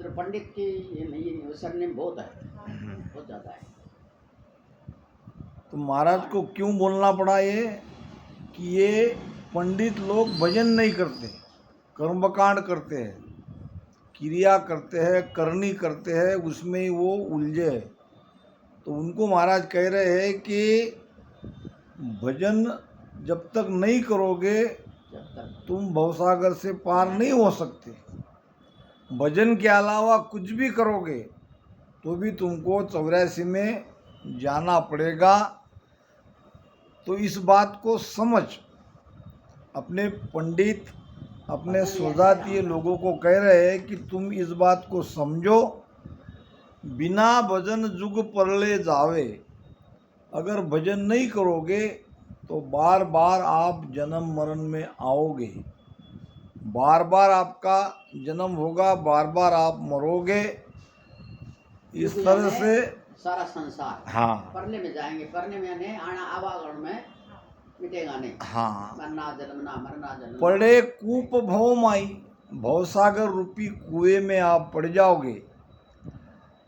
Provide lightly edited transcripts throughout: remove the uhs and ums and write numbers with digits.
रुद्र पंडित की ये सरनेम बहुत है, बहुत ज़्यादा है। तो महाराज को क्यों बोलना पड़ा ये कि ये पंडित लोग भजन नहीं करते, कर्मकांड करते हैं, क्रिया करते हैं, करनी करते हैं, उसमें ही वो उलझे। तो उनको महाराज कह रहे हैं कि भजन जब तक नहीं करोगे तुम भवसागर से पार नहीं हो सकते। भजन के अलावा कुछ भी करोगे तो भी तुमको 84 में जाना पड़ेगा। तो इस बात को समझ, अपने पंडित अपने स्वजातीय लोगों को कह रहे हैं कि तुम इस बात को समझो, बिना भजन जुग परले जावे। अगर भजन नहीं करोगे तो बार बार आप जन्म मरण में आओगे, बार बार आपका जन्म होगा, बार बार आप मरोगे। इस तरह से सारा संसार हाँ परले में जाएंगे, परले में यानी आना आवागमन में मिटेगा नहीं। हाँ मरना जन्मना, मरना जन्मना। पड़े कूप भव माई, भवसागर रूपी कुएं में आप पड़ जाओगे।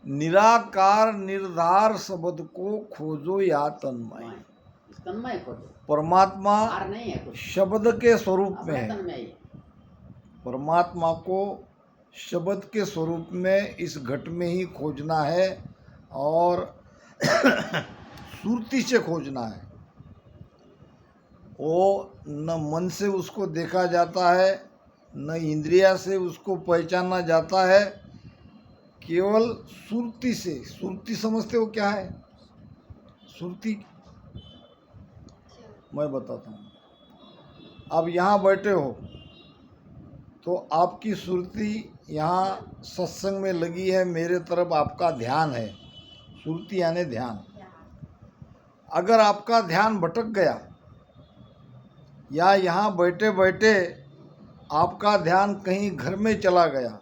निराकार निर्धार शब्द को खोजो या तन्मय। तन्मय खोजो, परमात्मा हार नहीं है कुछ, शब्द के स्वरूप में है। तन्मय ही है। परमात्मा को शब्द के स्वरूप में इस घट में ही खोजना है और सुरती से खोजना है। वो न मन से उसको देखा जाता है, न इंद्रिया से उसको पहचाना जाता है, केवल सुरती से। सुरती समझते हो क्या है? सुरती मैं बताता हूँ। अब यहाँ बैठे हो तो आपकी सुरती यहाँ सत्संग में लगी है, मेरे तरफ आपका ध्यान है। सुरती यानी ध्यान। अगर आपका ध्यान भटक गया या यहाँ बैठे बैठे आपका ध्यान कहीं घर में चला गया,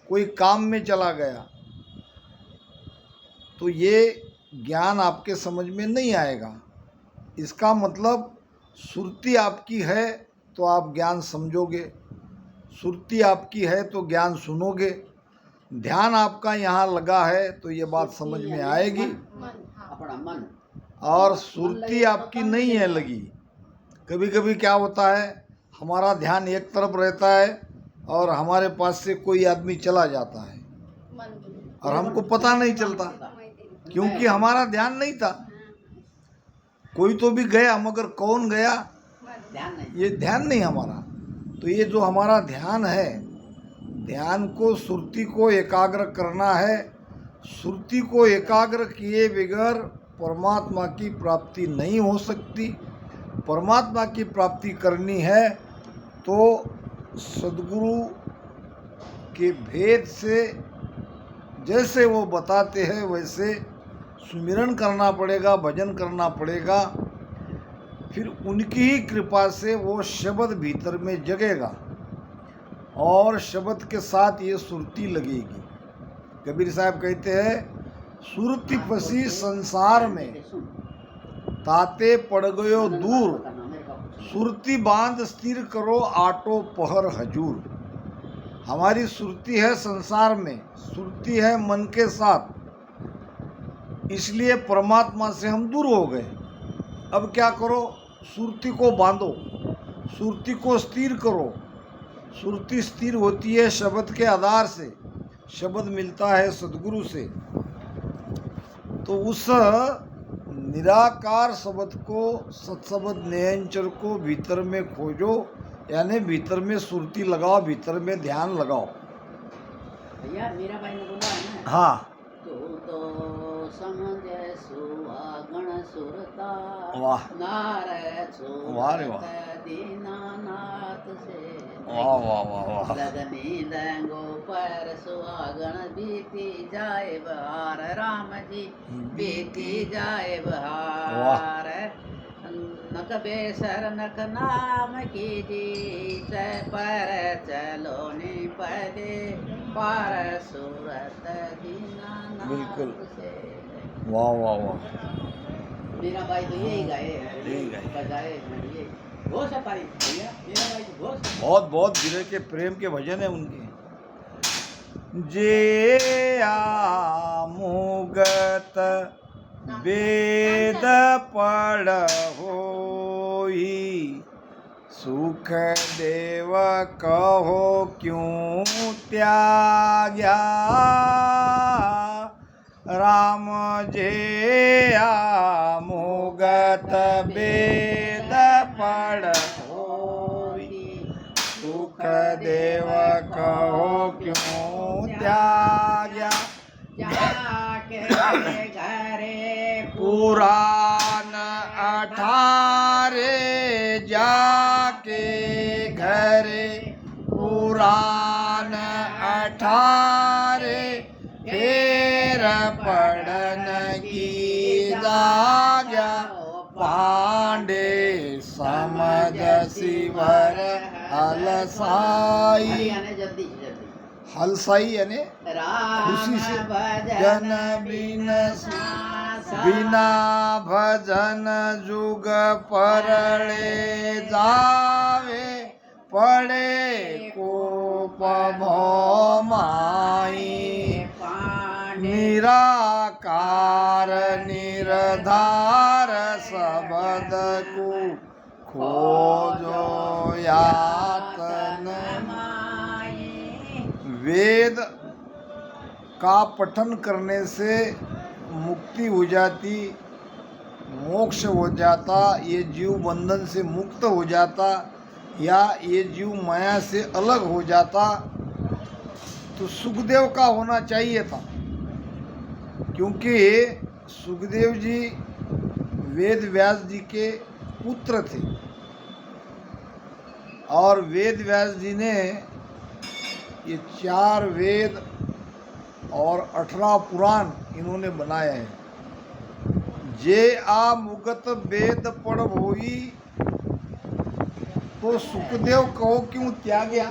कोई काम में चला गया, तो ये ज्ञान आपके समझ में नहीं आएगा। इसका मतलब सुरती आपकी है तो आप ज्ञान समझोगे, सुरती आपकी है तो ज्ञान सुनोगे। ध्यान आपका यहाँ लगा है तो ये बात समझ में आएगी। अपना मन। और सुरती आपकी नहीं है लगी। कभी कभी क्या होता है, हमारा ध्यान एक तरफ रहता है और हमारे पास से कोई आदमी चला जाता है और हमको पता नहीं चलता, क्योंकि हमारा ध्यान नहीं था। कोई तो भी गया मगर कौन गया ये ध्यान नहीं हमारा। तो ये जो हमारा ध्यान है, ध्यान को सुरती को एकाग्र करना है। सुरती को एकाग्र किए बगैर परमात्मा की प्राप्ति नहीं हो सकती। परमात्मा की प्राप्ति करनी है तो सद्गुरु के भेद से जैसे वो बताते हैं वैसे सुमिरन करना पड़ेगा, भजन करना पड़ेगा। फिर उनकी ही कृपा से वो शब्द भीतर में जगेगा और शब्द के साथ ये सुरती लगेगी। कबीर साहब कहते हैं, सुरती फसी संसार में ताते पड़ गयो दूर, सुरती बांध स्थिर करो आटो पहर हजूर। हमारी सुरती है संसार में, सुरती है मन के साथ, इसलिए परमात्मा से हम दूर हो गए। अब क्या करो, सुरती को बांधो, सुरती को स्थिर करो। सुरती स्थिर होती है शब्द के आधार से, शब्द मिलता है सद्गुरु से। तो उस निराकार शब्द को, सत्शब्द निरंतर को भीतर में खोजो, यानी भीतर में सुरती लगाओ, भीतर में ध्यान लगाओ। भैया मेरा भाई ने बोला है ना, हाँ, तो समझे सुहागण सुरता, वाह नारे वाह रे वाह, दीनानाथ से वाह वाह वाह वाह। लगनी लंगो पर सुहागण बीती जाए बहार, राम जी बीती जाए बहार। नक बेसर नक नाम की जी, पर चलो नी पदे पार सूरत दीनानाथ बिल्कुल। से। वाह वाह वाह। मेरा भाई तो यही गाए, यही गाए। बजाए ये बहुत सा तारीफ भैया, मेरा भाई तो बहुत बहुत बहुत दिल के प्रेम के भजन है उनके। जे मुगत वेद पढ़ होई, सुख देव कहो क्यों त्याग्या, राम जे मुगत वेद पढ़ होई, सुख देव कहो क्यों त्याग्या, जाके घरे पुराण 18 जाके घरे पुराण 18 फेर पढ़न की जाग्या, पांडे समझ शिवर हलसाई, जल्दी हलसाई यानी खुशी से, जन बिना भजन जुग परले जावे, पड़े कोप माई, निराकार निरधार शब्द को खोजो यातन। वेद का पठन करने से मुक्ति हो जाती, मोक्ष हो जाता, ये जीव बंधन से मुक्त हो जाता, या ये जीव माया से अलग हो जाता, तो सुखदेव का होना चाहिए था, क्योंकि सुखदेव जी वेद व्यास जी के पुत्र थे और वेद व्यास जी ने ये 4 वेद और 18 पुराण इन्होंने बनाए हैं। जे मुगत वेद पढ़ होई, तो सुखदेव कहो क्यों त्याग्या,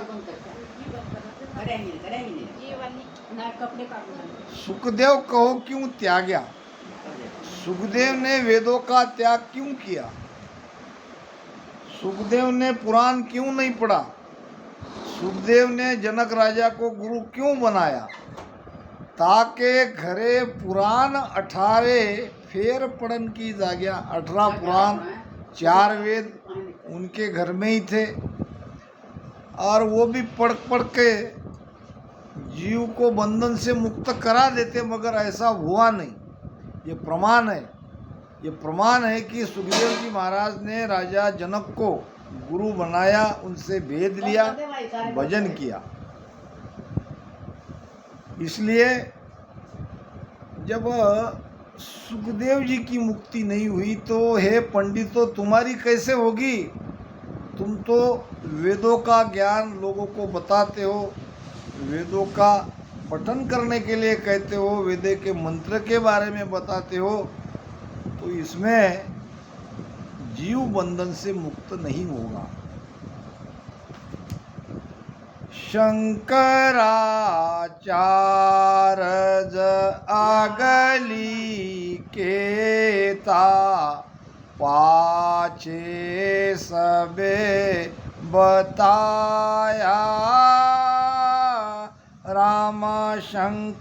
सुखदेव कहो क्यों त्याग्या, सुखदेव ने वेदों का त्याग क्यों किया, सुखदेव ने पुराण क्यों नहीं पढ़ा, सुखदेव ने जनक राजा को गुरु क्यों बनाया, ताके घरे पुराण 18 फेर पढ़न की जाग्या। 18 पुराण 4 वेद उनके घर में ही थे और वो भी पढ़ के जीव को बंधन से मुक्त करा देते, मगर ऐसा हुआ नहीं। ये प्रमाण है, ये प्रमाण है कि सुखदेव जी महाराज ने राजा जनक को गुरु बनाया, उनसे भेद लिया, भजन किया। इसलिए जब सुखदेव जी की मुक्ति नहीं हुई तो हे पंडितों तुम्हारी कैसे होगी, तुम तो वेदों का ज्ञान लोगों को बताते हो, वेदों का पठन करने के लिए कहते हो, वेद के मंत्र के बारे में बताते हो, तो इसमें जीव बंधन से मुक्त नहीं होगा। शंकराचार्य अगली केता, पाछे सबे बताया, राम शंकराचार्य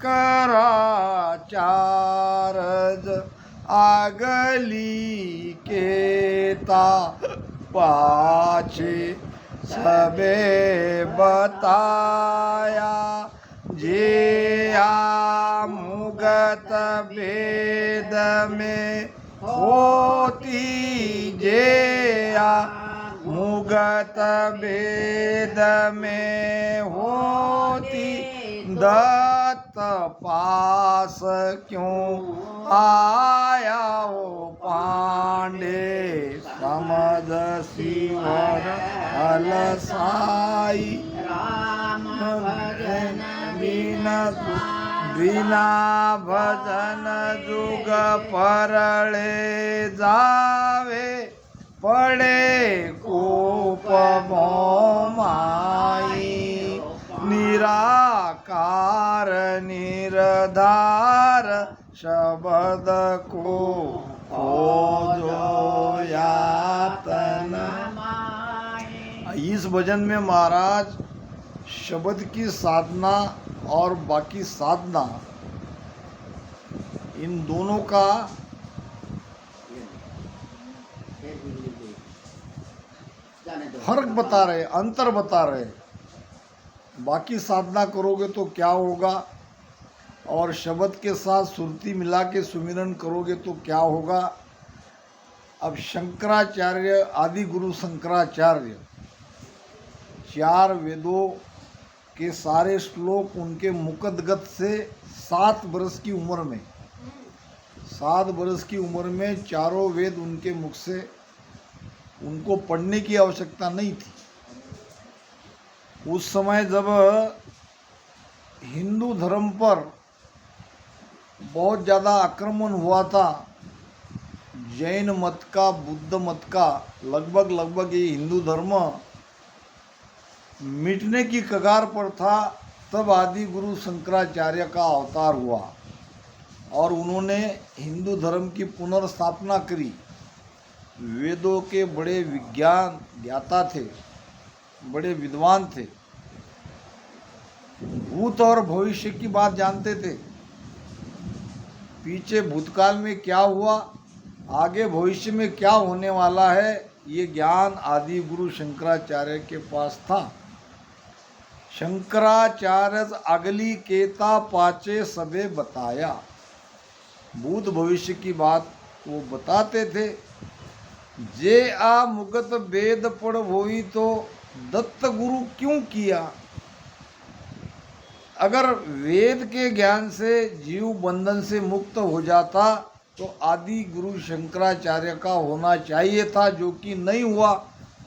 अगली केता, पाछे सबे बताया, जे मुगत वेद में होती, जे मुगत वेद में होती, दत्त पास क्यों आया हो, पांडे समझ शिवर हलसाई, राम भजन बिना भजन जुग परले जावे, पड़े कोप माई, निराकार निरधार शब्द को खोजो यातना। इस भजन में महाराज शब्द की साधना और बाकी साधना, इन दोनों का जाने दो। फर्क बता रहे, अंतर बता रहे। बाकी साधना करोगे तो क्या होगा, और शब्द के साथ सुरती मिला के सुमिरन करोगे तो क्या होगा। अब शंकराचार्य, आदि गुरु शंकराचार्य, 4 वेदों के सारे श्लोक उनके मुखगत से 7 वर्ष की उम्र में, 7 वर्ष की उम्र में चारों वेद उनके मुख से, उनको पढ़ने की आवश्यकता नहीं थी। उस समय जब हिंदू धर्म पर बहुत ज़्यादा आक्रमण हुआ था, जैन मत का, बुद्ध मत का, लगभग ये हिंदू धर्म मिटने की कगार पर था, तब आदि गुरु शंकराचार्य का अवतार हुआ और उन्होंने हिंदू धर्म की पुनर्स्थापना करी। वेदों के बड़े विज्ञान ज्ञाता थे, बड़े विद्वान थे, भूत और भविष्य की बात जानते थे। पीछे भूतकाल में क्या हुआ, आगे भविष्य में क्या होने वाला है, ये ज्ञान आदि गुरु शंकराचार्य के पास था। शंकराचार्य अगली केता पाचे सबे बताया, भूत भविष्य की बात वो बताते थे। जे आ मुगत वेद पढ़ होई तो दत्त गुरु क्यों किया। अगर वेद के ज्ञान से जीव बंधन से मुक्त हो जाता तो आदि गुरु शंकराचार्य का होना चाहिए था, जो कि नहीं हुआ।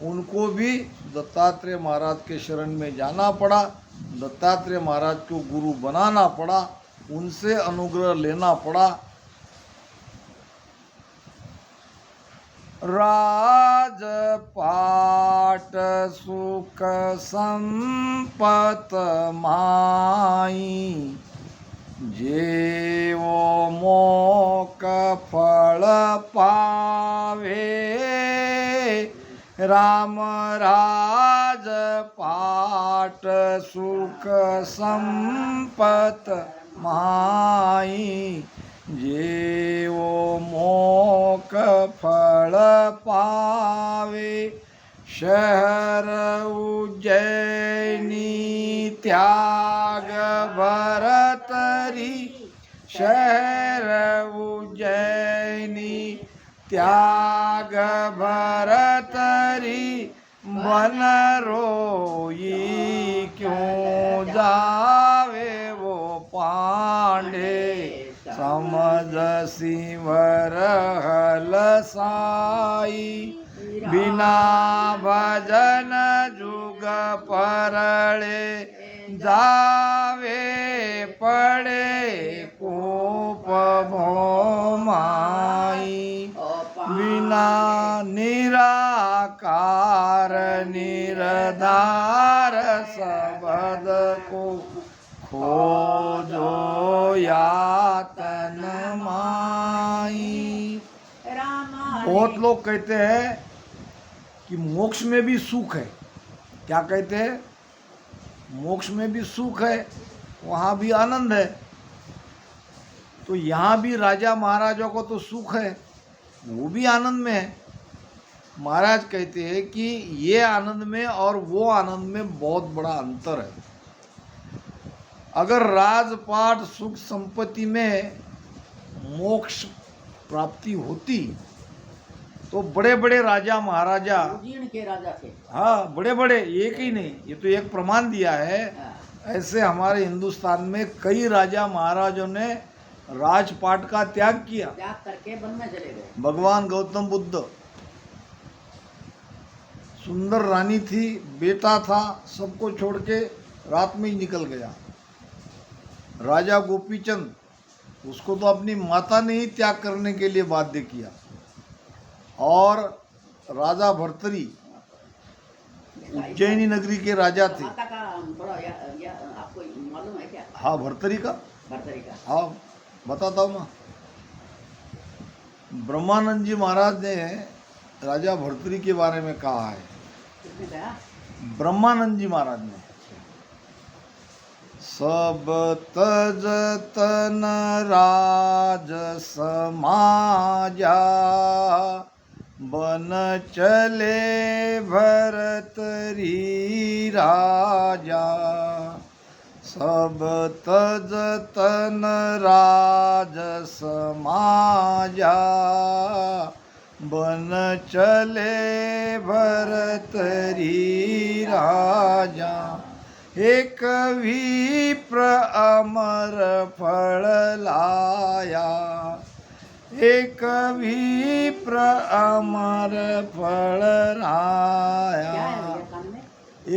उनको भी दत्तात्रेय महाराज के शरण में जाना पड़ा, दत्तात्रेय महाराज को गुरु बनाना पड़ा, उनसे अनुग्रह लेना पड़ा। राजपाट सुख संपत माई, जेवो मोक फल पावे। राम राज पाट सुख संपत माई, जेवो मोक फल पावे। शहर उज्जैनी त्याग भरतरी, शहर उज्जैनी त्याग भरतरी। बन रोई क्यों जावे वो पांडे, समझ सिंवर हलसाई। बिना भजन जुग परले, जावे पड़े कूप भोमाई। बिना निराकार निरधार, सबद को खोजो यातन माई। बहुत लोग कहते हैं कि मोक्ष में भी सुख है। क्या कहते हैं? मोक्ष में भी सुख है, वहाँ भी आनंद है। तो यहाँ भी राजा महाराजों को तो सुख है, वो भी आनंद में है। महाराज कहते हैं कि ये आनंद में और वो आनंद में बहुत बड़ा अंतर है। अगर राजपाट सुख संपत्ति में मोक्ष प्राप्ति होती तो बड़े बड़े राजा महाराजा, उज्जैन के राजा थे, हाँ बड़े बड़े, एक ही नहीं, ये तो एक प्रमाण दिया है। ऐसे हमारे हिंदुस्तान में कई राजा महाराजों ने राजपाट का त्याग किया, त्याग करके वन में चले गए। भगवान गौतम बुद्ध, सुंदर रानी थी, बेटा था, सबको छोड़ के रात में ही निकल गया। राजा गोपीचंद, उसको तो अपनी माता ने ही त्याग करने के लिए बाध्य किया। और राजा भर्तरी उज्जैनी नगरी के राजा थे। माता का थोड़ा आपको मालूम है क्या? हाँ, भर्तरी का, भर्तरी का, हाँ बताता हूँ ना। ब्रह्मानंद जी महाराज ने राजा भर्तरी के बारे में कहा है। किसने कहा? ब्रह्मानंद जी महाराज ने सब तज तन राज समाजा, बन चले भरतरी राजा। सब तज तन राज समाजा, बन चले भरतरी राजा। एक विप्र अमर फल लाया, एक विप्र अमर फल क्या है लाया। भैया कान में?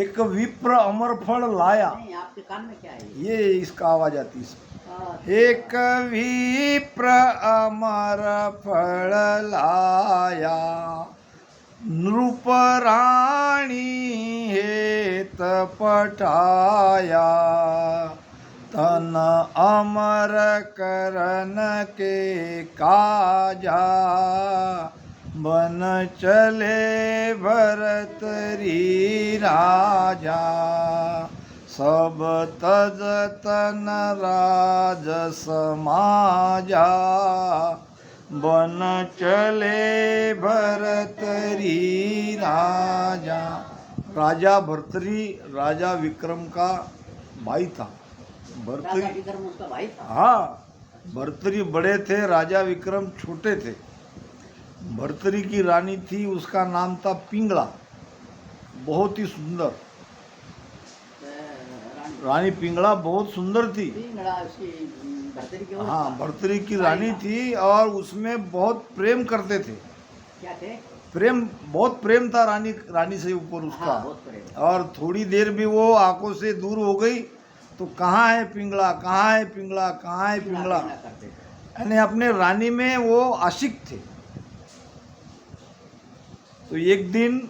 एक विप्र अमर फल लाया, नहीं, आपके कान में क्या है? ये इसका आवाज आती है। अच्छा। एक विप्र अमर फल लाया, नृप राणी हेत पठाया। तन अमर करन के काजा, बन चले भरतरी राजा। सब तज तन राज समाजा, बन चले भरतरी राजा। राजा भर्तरी राजा विक्रम का भाई था। भर्तरी, राजा विक्रम उसका भाई था। हाँ, भर्तरी बड़े थे, राजा विक्रम छोटे थे। भर्तरी की रानी थी, उसका नाम था पिंगला, बहुत ही सुंदर। रानी पिंगला बहुत सुंदर थी। पिंगला उसकी भर्तरी की औरत हाँ, था। भर्तरी की रानी थी और उसमें बहुत प्रेम करते थे। क्या थे? प्रेम, बहुत प्रेम था रानी से ऊपर उसका। हाँ, बहुत प्रेम। और थोड़ी देर भी वो आंखों से दूर हो गई तो कहाँ है पिंगला, कहाँ है पिंगला, कहाँ है पिंगला, करते थे। यानी अपने रानी में वो आशिक थे। तो एक दिन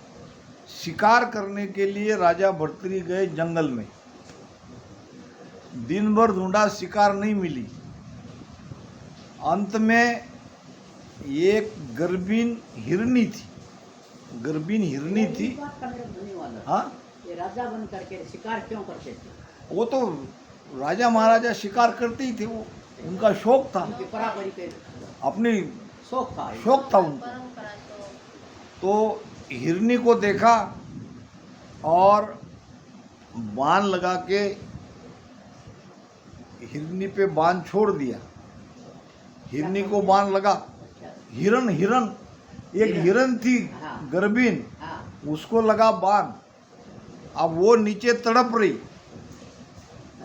शिकार करने के लिए राजा भर्तरी गए जंगल में। दिन भर ढूंढा, शिकार नहीं मिली। अंत में एक गर्भिन हिरनी थी, गर्भिन हिरनी थी। ये बात करने का धन्यवाद। हाँ, ये राजा बन करके शिकार क्यों करते थे? वो तो राजा महाराजा शिकार करते ही थे, वो उनका शौक था, उनकी बराबरी के अपनी शौक था। शौक था उनका। तो हिरनी को देखा और बाण लगा के हिरनी पे बाण छोड़ दिया। हिरनी को बाण लगा। अच्छा। हिरन हिरन एक हिरन थी हाँ। गर्भिन, हाँ, उसको लगा बाण। अब वो नीचे तड़प रही।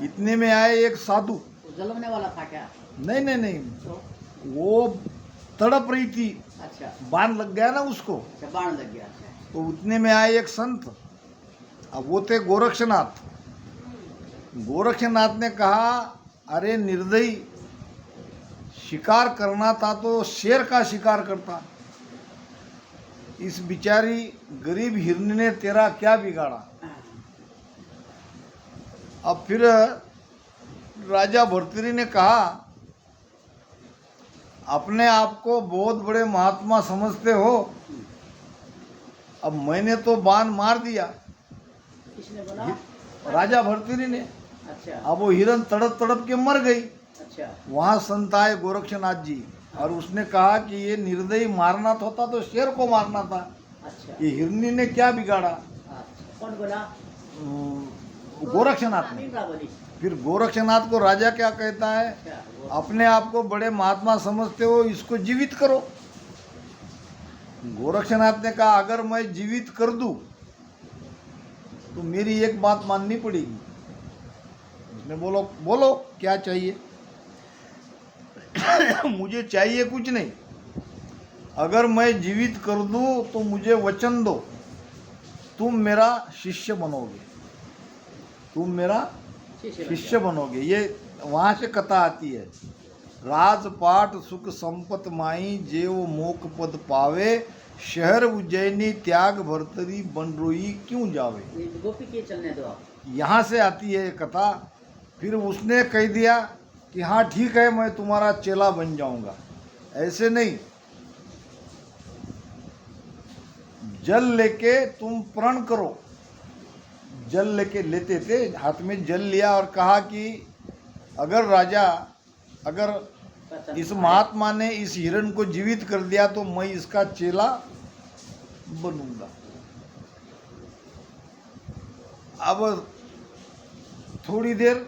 इतने में आए एक साधु। वो जलमने वाला था क्या? नहीं नहीं नहीं, तो वो तड़प रही थी, अच्छा, बाण लग गया ना उसको। अच्छा, बाण लग गया। अच्छा। तो उतने में आए एक संत। अब वो थे गोरक्षनाथ। गोरक्षनाथ ने कहा, अरे निर्दयी, शिकार करना था तो शेर का शिकार करता। इस बिचारी गरीब हिरनी ने तेरा क्या बिगाड़ा। अब फिर राजा भर्तरी ने कहा, अपने आप को बहुत बड़े महात्मा समझते हो, अब मैंने तो बाण मार दिया। किसने बोला? राजा भर्तरी ने। अच्छा, अब वो हिरन तड़प तड़प के मर गई। अच्छा, वहाँ संत आए गोरक्षनाथ जी, और उसने कहा कि ये निर्दयी मारना होता तो शेर को मारना था, अच्छा, ये हिरनी ने क्या बिगाड़ा। अच्छा। कौन बोला? गोरक्षनाथ ने। पिंगला बोली। फिर गोरक्षनाथ को राजा क्या कहता है, अच्छा, वो अपने आप को बड़े महात्मा समझते हो, इसको जीवित करो। गोरक्षनाथ ने कहा, अगर मैं जीवित कर दूं तो मेरी एक बात माननी पड़ेगी। उसने बोलो बोलो क्या चाहिए। मुझे चाहिए कुछ नहीं, अगर मैं जीवित कर दूं तो मुझे वचन दो, तुम मेरा शिष्य बनोगे, तुम मेरा शिष्य बनोगे। ये वहाँ से कथा आती है, राजपाट सुख संपत माई जेव मोक पद पावे, शहर उज्जैनी त्याग भर्तरी बन रोई क्यों जावे। ये गोपी के चलने दो आप। यहाँ से आती है ये कथा। फिर उसने कह दिया कि हाँ ठीक है, मैं तुम्हारा चेला बन जाऊंगा। ऐसे नहीं, जल लेके तुम प्रण करो, जल लेते थे, हाथ में जल लिया और कहा कि अगर राजा, अगर इस महात्मा ने इस हिरण को जीवित कर दिया तो मैं इसका चेला बनूंगा। अब थोड़ी देर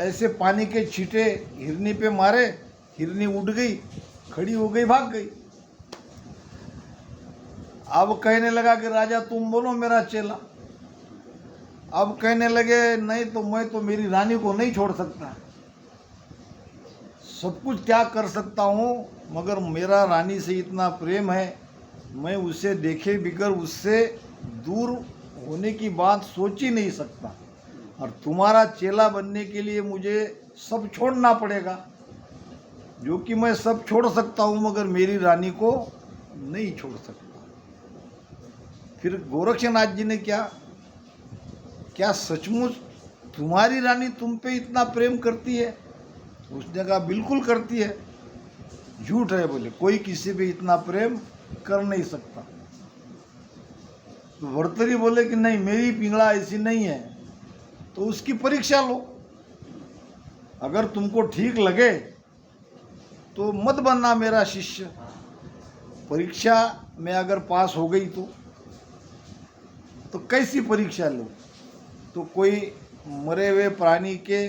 ऐसे पानी के छींटे हिरनी पे मारे, हिरनी उड़ गई, खड़ी हो गई, भाग गई। अब कहने लगा कि राजा तुम बोलो मेरा चेला। अब कहने लगे नहीं तो मैं तो मेरी रानी को नहीं छोड़ सकता, सब कुछ त्याग कर सकता हूँ, मगर मेरा रानी से इतना प्रेम है, मैं उसे देखे बिगर उससे दूर होने की बात सोच ही नहीं सकता, और तुम्हारा चेला बनने के लिए मुझे सब छोड़ना पड़ेगा, जो कि मैं सब छोड़ सकता हूँ मगर मेरी रानी को नहीं छोड़ सकता। फिर गोरक्षनाथ जी ने क्या सचमुच तुम्हारी रानी तुम पे इतना प्रेम करती है? उसने कहा बिल्कुल करती है। झूठ है बोले, कोई किसी पे इतना प्रेम कर नहीं सकता। तो भर्तरी बोले कि नहीं, मेरी पिंगला ऐसी नहीं है, तो उसकी परीक्षा लो, अगर तुमको ठीक लगे तो मत बनना मेरा शिष्य, परीक्षा में अगर पास हो गई तो कैसी परीक्षा लो? तो कोई मरे हुए प्राणी के,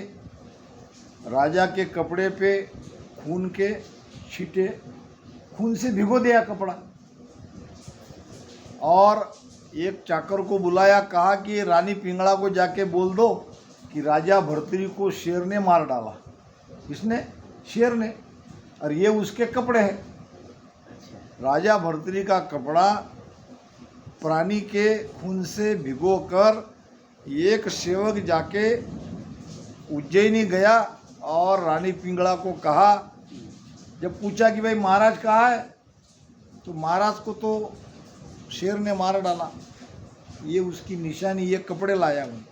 राजा के कपड़े पे खून के छींटे, खून से भिगो दिया कपड़ा, और एक चाकर को बुलाया, कहा कि रानी पिंगला को जाके बोल दो कि राजा भर्तरी को शेर ने मार डाला। किसने? शेर ने, और ये उसके कपड़े हैं। राजा भर्तरी का कपड़ा प्राणी के खून से भिगोकर एक सेवक जाके उज्जैनी गया और रानी पिंगला को कहा, जब पूछा कि भाई महाराज कहाँ है, तो महाराज को तो शेर ने मार डाला, ये उसकी निशानी, ये कपड़े लाया हूँ।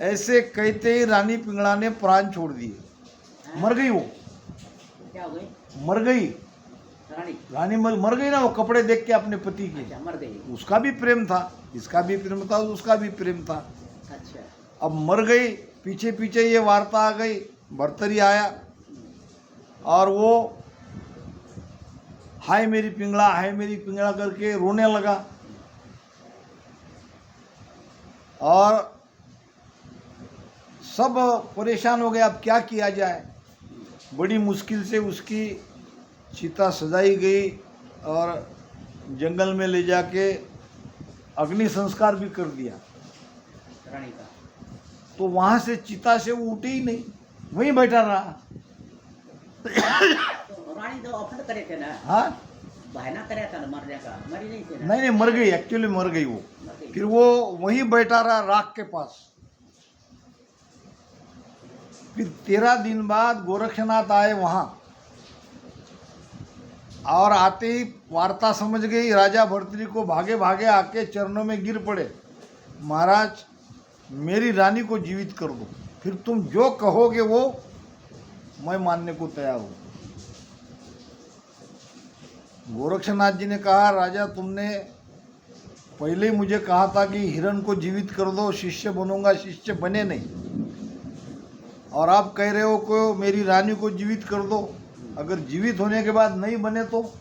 ऐसे कहते ही रानी पिंगला ने प्राण छोड़ दिए, मर गई। वो क्या हो गई? मर गई रानी मर गई ना, वो कपड़े देख के अपने पति के। अच्छा, मर गई। उसका भी प्रेम था, इसका भी प्रेम था, उसका भी प्रेम था। अच्छा, अब मर गई, पीछे पीछे ये वार्ता आ गई, भर्तरी आया और वो हाय मेरी पिंगला, हाय मेरी पिंगला करके रोने लगा, और सब परेशान हो गए, अब क्या किया जाए। बड़ी मुश्किल से उसकी चिता सजाई गई और जंगल में ले जाके अग्नि संस्कार भी कर दिया रानी का। तो वहाँ से चिता से वो उठे ही नहीं, वहीं बैठा रहा। तो रानी तो ऑफर करे थे ना, हाँ, बहाना कराया था ना मरने का, मरी नहीं थी ना? नहीं मर गई, एक्चुअली मर गई वो। मर गई। फिर वो वहीं बैठा रहा राख के पास। फिर 13 दिन बाद गोरक्षनाथ आए वहाँ, और आते ही वार्ता समझ गई, राजा भर्तरी को भागे भागे आके चरणों में गिर पड़े, महाराज मेरी रानी को जीवित कर दो, फिर तुम जो कहोगे वो मैं मानने को तैयार हूँ। गोरक्षनाथ जी ने कहा, राजा तुमने पहले ही मुझे कहा था कि हिरण को जीवित कर दो, शिष्य बनूंगा, शिष्य बने नहीं, और आप कह रहे हो को मेरी रानी को जीवित कर दो, अगर जीवित होने के बाद नहीं बने तो?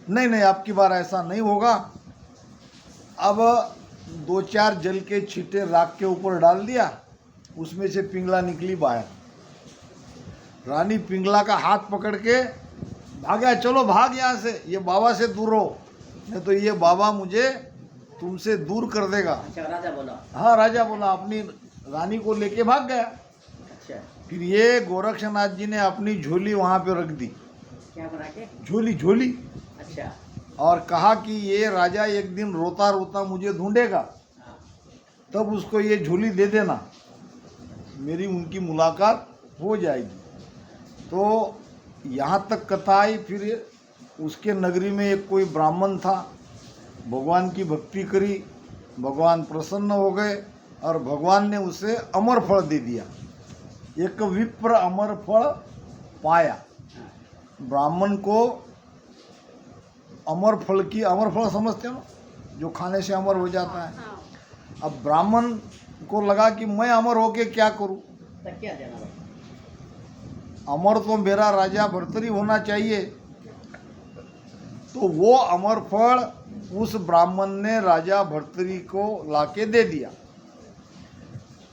नहीं, आपकी बार ऐसा नहीं होगा। अब 2-4 जल के छींटे राख के ऊपर डाल दिया, उसमें से पिंगला निकली बाहर। रानी पिंगला का हाथ पकड़ के भागा, चलो भाग यहाँ से, ये बाबा से दूर रहो, नहीं तो ये बाबा मुझे तुमसे दूर कर देगा। अच्छा, राजा बोला? हाँ, राजा बोला, अपनी रानी को लेके भाग गया। अच्छा, फिर ये गोरक्षनाथ जी ने अपनी झोली वहाँ पे रख दी। क्या बना के? झोली। अच्छा, और कहा कि ये राजा एक दिन रोता रोता मुझे ढूंढेगा, हाँ, तब उसको ये झोली दे देना, मेरी उनकी मुलाकात हो जाएगी। तो यहाँ तक कथा आई। फिर उसके नगरी में एक कोई ब्राह्मण था, भगवान की भक्ति करी, भगवान प्रसन्न हो गए और भगवान ने उसे अमर फल दे दिया। एक विप्र अमर फल पाया। ब्राह्मण को अमर फल समझते हो ना, जो खाने से अमर हो जाता है, अब ब्राह्मण को लगा कि मैं अमर होके क्या करूं, तो क्या देना भाई? अमर तो मेरा राजा भर्तरी होना चाहिए। तो वो अमर फल उस ब्राह्मण ने राजा भर्तरी को लाके दे दिया।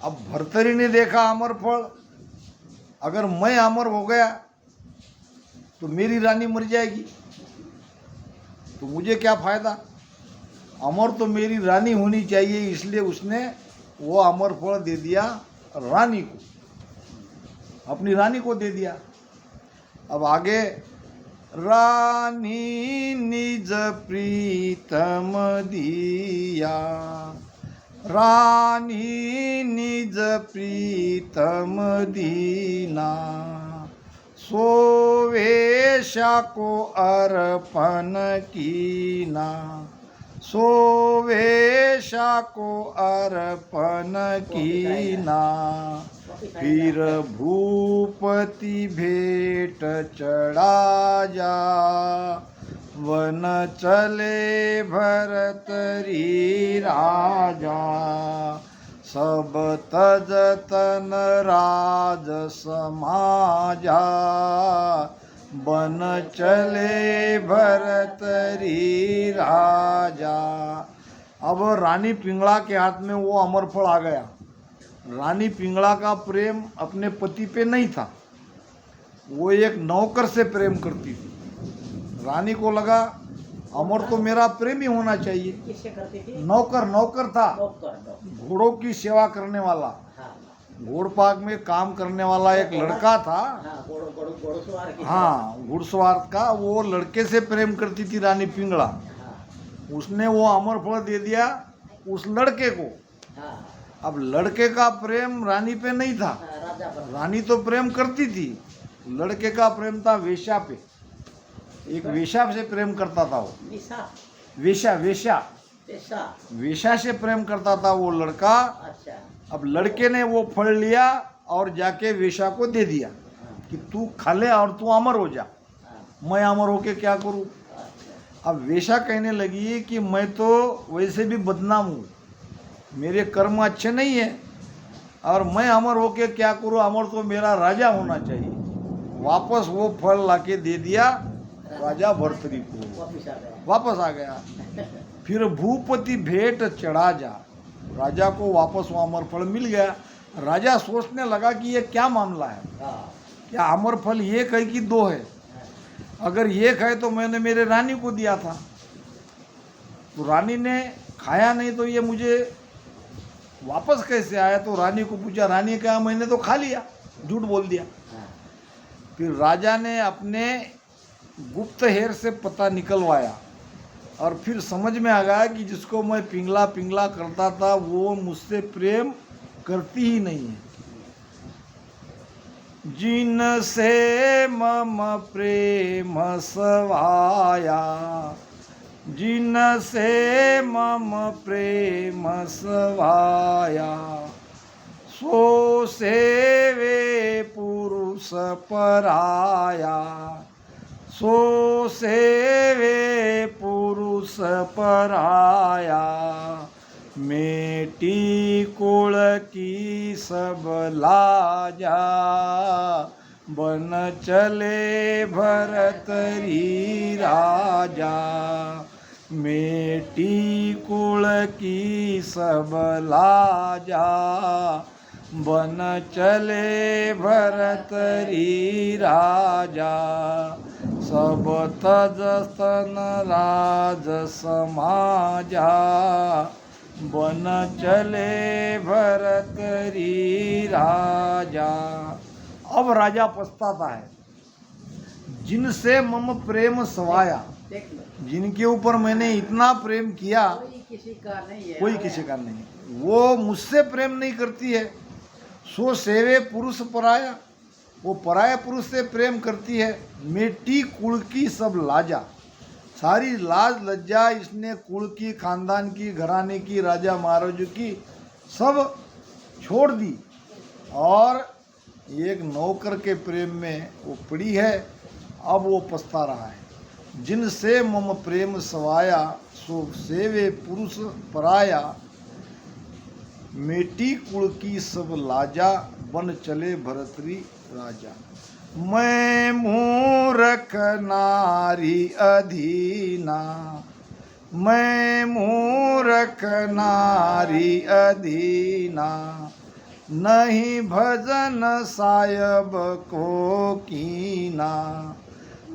अब भर्तरी ने देखा अमर फल, अगर मैं अमर हो गया तो मेरी रानी मर जाएगी, तो मुझे क्या फायदा, अमर तो मेरी रानी होनी चाहिए। इसलिए उसने वो अमर फल दे दिया रानी को, अपनी रानी को दे दिया। अब आगे, रानी निज प्रीतम दिया, रानी निज प्रीतम दीना, सोवेशा को अर्पण कीना, सोवेशा को अर्पण कीना, फिर भूपति भेंट चढ़ा जा, वन चले भरतरी राजा, सब तज तन राज समाजा, बन चले भरतरी राजा। अब रानी पिंगला के हाथ में वो अमरफल आ गया। रानी पिंगला का प्रेम अपने पति पे नहीं था, वो एक नौकर से प्रेम करती थी। रानी को लगा अमर तो मेरा प्रेमी होना चाहिए। किससे करती थी? नौकर, नौकर था, नौकर। घोड़ों की सेवा करने वाला, हाँ घोड़ पाक में काम करने वाला एक लड़का था। हाँ, घोड़सवार की। हाँ, घुड़सवार का। वो लड़के से प्रेम करती थी रानी पिंगला। हाँ उसने वो अमरफल दे दिया उस लड़के को। हाँ अब लड़के का प्रेम रानी पे नहीं था, हाँ, राजा पर। रानी तो प्रेम करती थी, लड़के का प्रेम था वेश्या पे। एक वेश्या से प्रेम करता था वो, निशा, वेश्या, वेश्या, पेशा। वेश्या से प्रेम करता था वो लड़का। अच्छा। अब लड़के ने वो फल लिया और जाके वेश्या को दे दिया कि तू खा ले और तू अमर हो जा। हाँ, मैं अमर होके क्या करूं। अच्छा। अब वेश्या कहने लगी कि मैं तो वैसे भी बदनाम हूँ, मेरे कर्म अच्छे नहीं है, और मैं अमर होके क्या करूं, अमर तो मेरा राजा होना चाहिए। वापस वो फल लाके दे दिया राजा भर्तरी को, वापिस आ गया। वापस आ गया। फिर भूपति भेंट चढ़ा जा, राजा को वापस वो अमर फल मिल गया। राजा सोचने लगा कि ये क्या मामला है, हाँ क्या अमर फल एक है कि दो है। अगर एक है तो मैंने मेरे रानी को दिया था, तो रानी ने खाया नहीं, तो ये मुझे वापस कैसे आया। तो रानी को पूछा, रानी कहा मैंने तो खा लिया, झूठ बोल दिया। हाँ। फिर राजा ने अपने गुप्त हेर से पता निकलवाया और फिर समझ में आ गया कि जिसको मैं पिंगला पिंगला करता था वो मुझसे प्रेम करती ही नहीं है। जिनसे मम प्रेम सवाया, जिनसे मम प्रेम सवाया, सो सेवे पुरुष पराया, सो सेवे पुरुष पराया, मेटी कुल की सब लाजा, बन चले भरतरी राजा, मेटी कुल की सब लाजा, बन चले भरतरी राजा, सब तज स्तन राज समाजा, बन चले भरतरी राजा। अब राजा पछताता है, जिनसे मम प्रेम सवाया, देख लो, जिनके ऊपर मैंने इतना प्रेम किया, कोई किसी का नहीं है। कोई किसी का नहीं, वो मुझसे प्रेम नहीं करती है। सो सेवे पुरुष पराया, वो पराया पुरुष से प्रेम करती है। मेटी कुल की सब लाजा, सारी लाज लज्जा इसने कुल की, खानदान की, घराने की, राजा महाराजों की सब छोड़ दी और एक नौकर के प्रेम में वो पड़ी है। अब वो पछता रहा है। जिनसे मम प्रेम सवाया, सो सेवे पुरुष पराया, मेटी कुल की सब लाजा, बन चले भरतरी राजा। मैं मूरख नारी अधीना, मैं मूरख नारी अधीना, नहीं भजन सायब को कीना,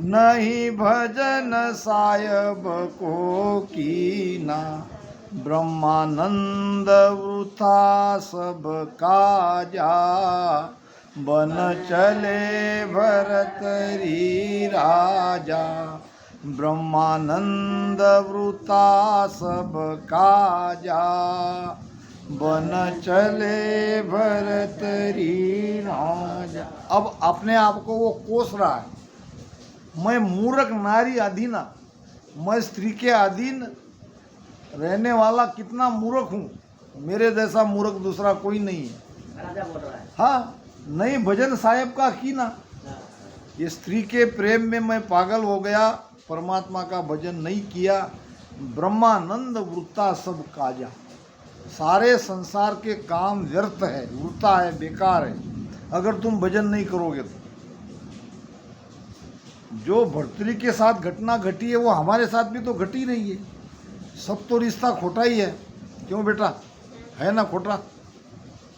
नहीं भजन सायब को कीना। ब्रह्मानंद वृथा सब काजा, बन चले भरतरी राजा। ब्रह्मानंद वृथा सब काजा, बन चले भरतरी राजा। अब अपने आप को वो कोस रहा है, मैं मूर्ख नारी अधीना, मैं स्त्री के अधीन रहने वाला कितना मूर्ख हूँ, मेरे जैसा मूर्ख दूसरा कोई नहीं है। राजा बोल रहा है। हाँ, नहीं भजन साहेब का कीना, ये स्त्री के प्रेम में मैं पागल हो गया, परमात्मा का भजन नहीं किया। ब्रह्मानंद वृत्ता सब काजा, सारे संसार के काम व्यर्थ है, वृत्ता है, बेकार है अगर तुम भजन नहीं करोगे तो। जो भर्तरी के साथ घटना घटी है वो हमारे साथ भी तो घटी रही है, सब तो रिश्ता खोटा ही है। क्यों बेटा, है ना खोटा?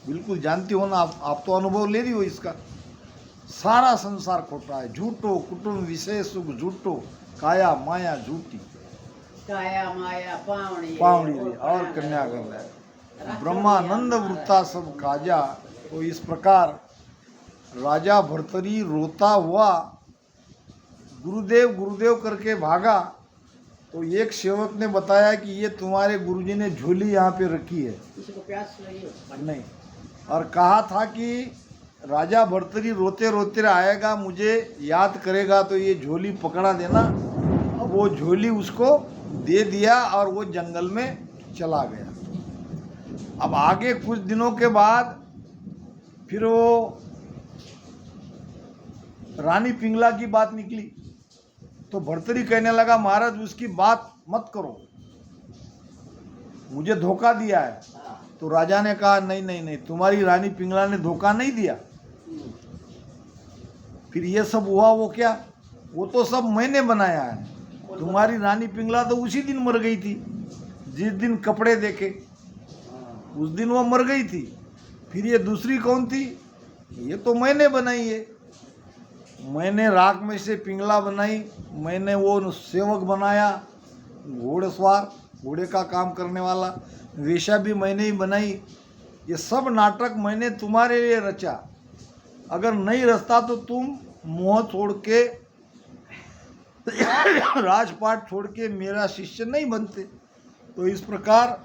बिल्कुल जानती हो ना आप तो अनुभव ले रही हो इसका। सारा संसार खोटा है, झूठो कुटुंब विषय सुख झूठो, काया माया झूठी, काया माया पावड़ी पावड़ी और कन्या कर है। ब्रह्मानंद वृत्ता सब काजा। तो इस प्रकार राजा भर्तरी रोता हुआ गुरुदेव गुरुदेव करके भागा, तो एक सेवक ने बताया कि ये तुम्हारे गुरुजी ने झोली यहाँ पे रखी है। इसको प्यास लगी नहीं, और कहा था कि राजा भर्तरी रोते रोते आएगा, मुझे याद करेगा तो ये झोली पकड़ा देना। अब वो झोली उसको दे दिया और वो जंगल में चला गया। अब आगे कुछ दिनों के बाद फिर वो रानी पिंगला की बात निकली, तो भर्तरी कहने लगा महाराज उसकी बात मत करो, मुझे धोखा दिया है। तो राजा ने कहा नहीं नहीं नहीं, तुम्हारी रानी पिंगला ने धोखा नहीं दिया। फिर ये सब हुआ वो क्या, वो तो सब मैंने बनाया है। तुम्हारी रानी पिंगला तो उसी दिन मर गई थी, जिस दिन कपड़े देखे उस दिन वो मर गई थी। फिर ये दूसरी कौन थी, ये तो मैंने बनाई है। मैंने राख में से पिंगला बनाई, मैंने वो सेवक बनाया, घोड़सवार, घोड़े का काम करने वाला, वेश्या भी मैंने ही बनाई। ये सब नाटक मैंने तुम्हारे लिए रचा। अगर नहीं रचता तो तुम मोह छोड़ के राजपाट छोड़ के मेरा शिष्य नहीं बनते। तो इस प्रकार